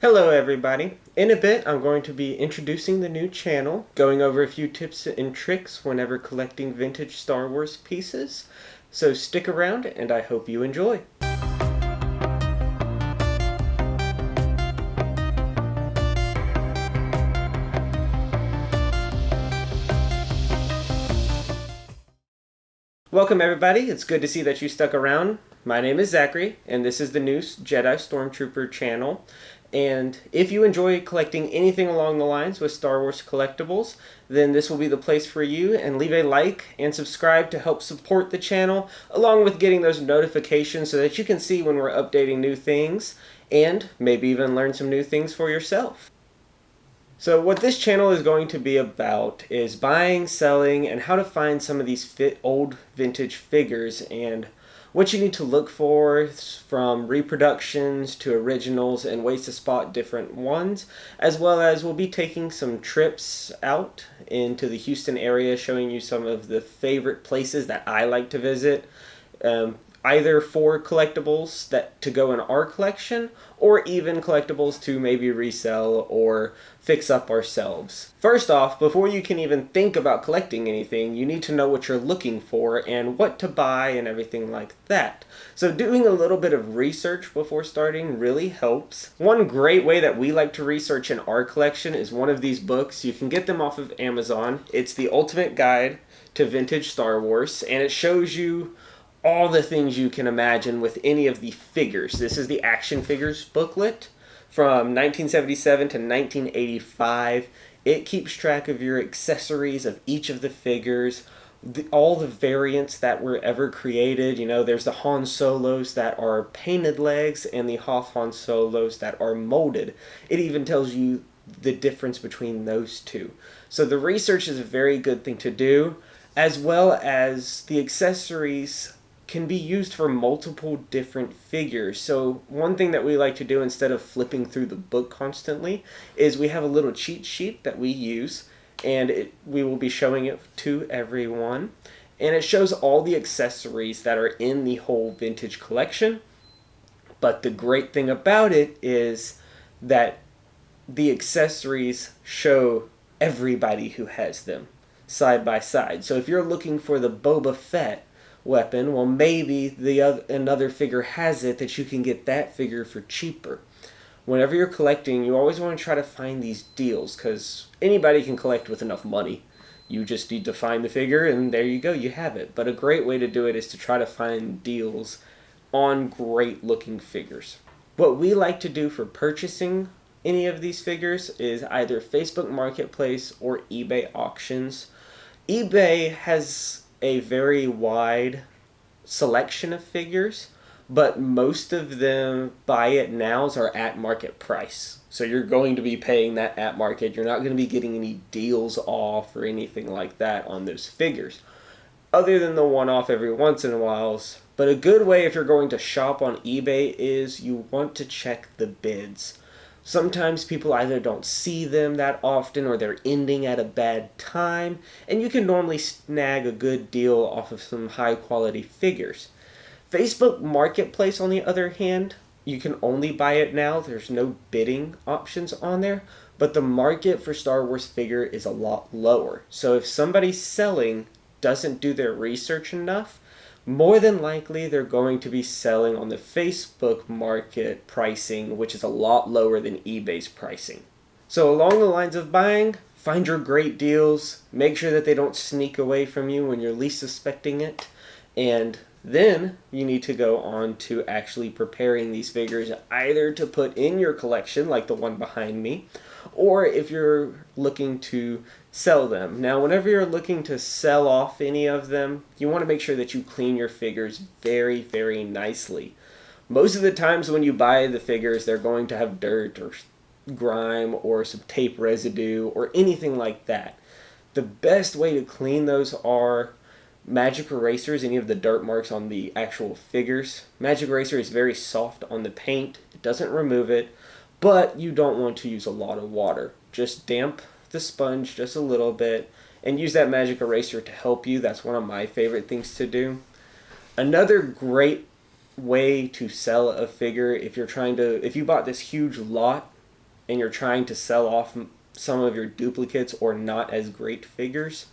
Hello everybody. In a bit I'm going to be introducing the new channel, going over a few tips and tricks whenever collecting vintage Star Wars pieces. So stick around and I hope you enjoy. Welcome everybody, it's good to see that you stuck around. My name is Zachary and this is the new Jedi Stormtrooper channel. And if you enjoy collecting anything along the lines with Star Wars collectibles, then this will be the place for you. And leave a like and subscribe to help support the channel, along with getting those notifications so that you can see when we're updating new things and maybe even learn some new things for yourself. So what this channel is going to be about is buying, selling, and how to find some of these old vintage figures and what you need to look for from reproductions to originals and ways to spot different ones, as well as we'll be taking some trips out into the Houston area, showing you some of the favorite places that I like to visit. Either for collectibles that to go in our collection, or even collectibles to maybe resell or fix up ourselves. First off, before you can even think about collecting anything, you need to know what you're looking for and what to buy and everything like that. So doing a little bit of research before starting really helps. One great way that we like to research in our collection is one of these books. You can get them off of Amazon. It's the Ultimate Guide to Vintage Star Wars, and it shows you all the things you can imagine with any of the figures. This is the action figures booklet from 1977 to 1985. It keeps track of your accessories of each of the figures, all the variants that were ever created. You know, there's the Han Solos that are painted legs and the Hoth Han Solos that are molded. It even tells you the difference between those two. So the research is a very good thing to do, as well as the accessories can be used for multiple different figures. So one thing that we like to do instead of flipping through the book constantly is we have a little cheat sheet that we use, and we will be showing it to everyone. And it shows all the accessories that are in the whole vintage collection. But the great thing about it is that the accessories show everybody who has them side by side. So if you're looking for the Boba Fett weapon, well, maybe another figure has it that you can get that figure for cheaper. Whenever you're collecting, you always want to try to find these deals, because anybody can collect with enough money. You just need to find the figure and there you go, you have it. But a great way to do it is to try to find deals on great looking figures. What we like to do for purchasing any of these figures is either Facebook Marketplace or eBay auctions. eBay has a very wide selection of figures, but most of them buy it nows are at market price. So you're going to be paying that at market. You're not going to be getting any deals off or anything like that on those figures, other than the one-off every once in a while. But a good way if you're going to shop on eBay is you want to check the bids. Sometimes people either don't see them that often or they're ending at a bad time, and you can normally snag a good deal off of some high quality figures. Facebook Marketplace, on the other hand, you can only buy it now. There's no bidding options on there, but the market for Star Wars figure is a lot lower. So if somebody's selling doesn't do their research enough, more than likely they're going to be selling on the Facebook market pricing, which is a lot lower than eBay's pricing. So along the lines of buying, find your great deals, make sure that they don't sneak away from you when you're least suspecting it, and then you need to go on to actually preparing these figures either to put in your collection, like the one behind me, or if you're looking to sell them. Now, whenever you're looking to sell off any of them, you want to make sure that you clean your figures very, very nicely. Most of the times when you buy the figures, they're going to have dirt or grime or some tape residue or anything like that. The best way to clean those are magic erasers, any of the dirt marks on the actual figures. Magic eraser is very soft on the paint. It doesn't remove it, but you don't want to use a lot of water. Just damp the sponge just a little bit and use that magic eraser to help you. That's one of my favorite things to do. Another great way to sell a figure, if you bought this huge lot and you're trying to sell off some of your duplicates or not as great figures,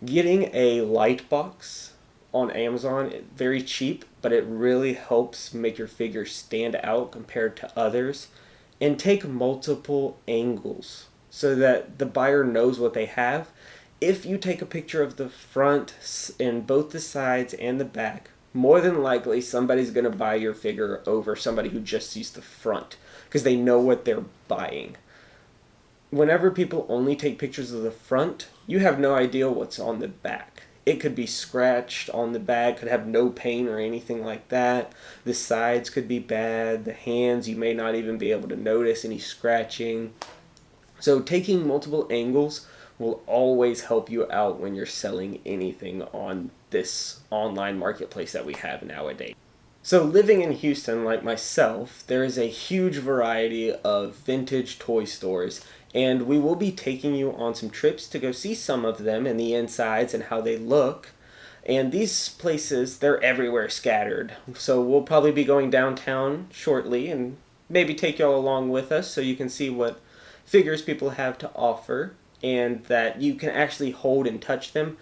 getting a light box on Amazon, very cheap, but it really helps make your figure stand out compared to others. And take multiple angles so that the buyer knows what they have. If you take a picture of the front and both the sides and the back, more than likely somebody's going to buy your figure over somebody who just sees the front because they know what they're buying. Whenever people only take pictures of the front, you have no idea what's on the back. It could be scratched on the back, could have no paint or anything like that. The sides could be bad. The hands, you may not even be able to notice any scratching. So taking multiple angles will always help you out when you're selling anything on this online marketplace that we have nowadays. So living in Houston, like myself, there is a huge variety of vintage toy stores, and we will be taking you on some trips to go see some of them and the insides and how they look. And these places, they're everywhere scattered. So we'll probably be going downtown shortly and maybe take y'all along with us so you can see what figures people have to offer and that you can actually hold and touch them.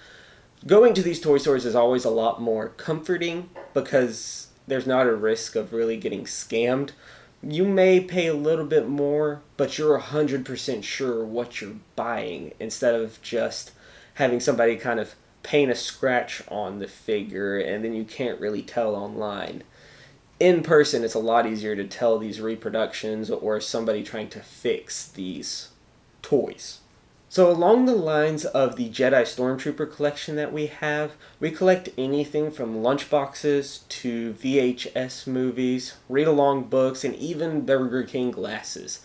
Going to these toy stores is always a lot more comforting because there's not a risk of really getting scammed. You may pay a little bit more, but you're 100% sure what you're buying instead of just having somebody kind of paint a scratch on the figure and then you can't really tell online. In person, it's a lot easier to tell these reproductions or somebody trying to fix these toys. So along the lines of the Jedi Stormtrooper collection that we have, we collect anything from lunchboxes to VHS movies, read-along books, and even Burger King glasses.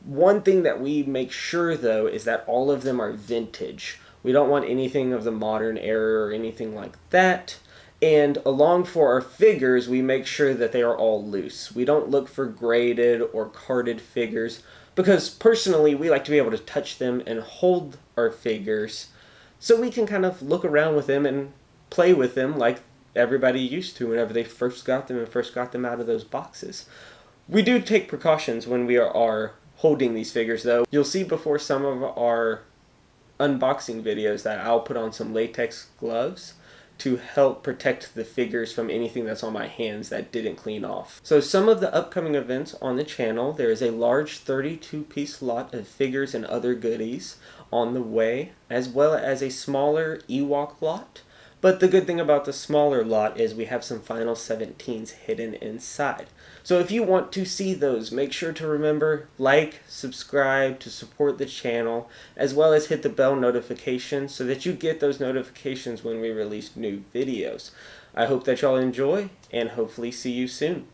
One thing that we make sure, though, is that all of them are vintage. We don't want anything of the modern era or anything like that. And along for our figures, we make sure that they are all loose. We don't look for graded or carded figures, because personally we like to be able to touch them and hold our figures so we can kind of look around with them and play with them like everybody used to whenever they first got them and first got them out of those boxes. We do take precautions when we are holding these figures, though. You'll see before some of our unboxing videos that I'll put on some latex gloves to help protect the figures from anything that's on my hands that didn't clean off. So some of the upcoming events on the channel, there is a large 32-piece lot of figures and other goodies on the way, as well as a smaller Ewok lot. But the good thing about the smaller lot is we have some Final 17s hidden inside. So if you want to see those, make sure to remember, like, subscribe to support the channel, as well as hit the bell notification so that you get those notifications when we release new videos. I hope that y'all enjoy, and hopefully see you soon.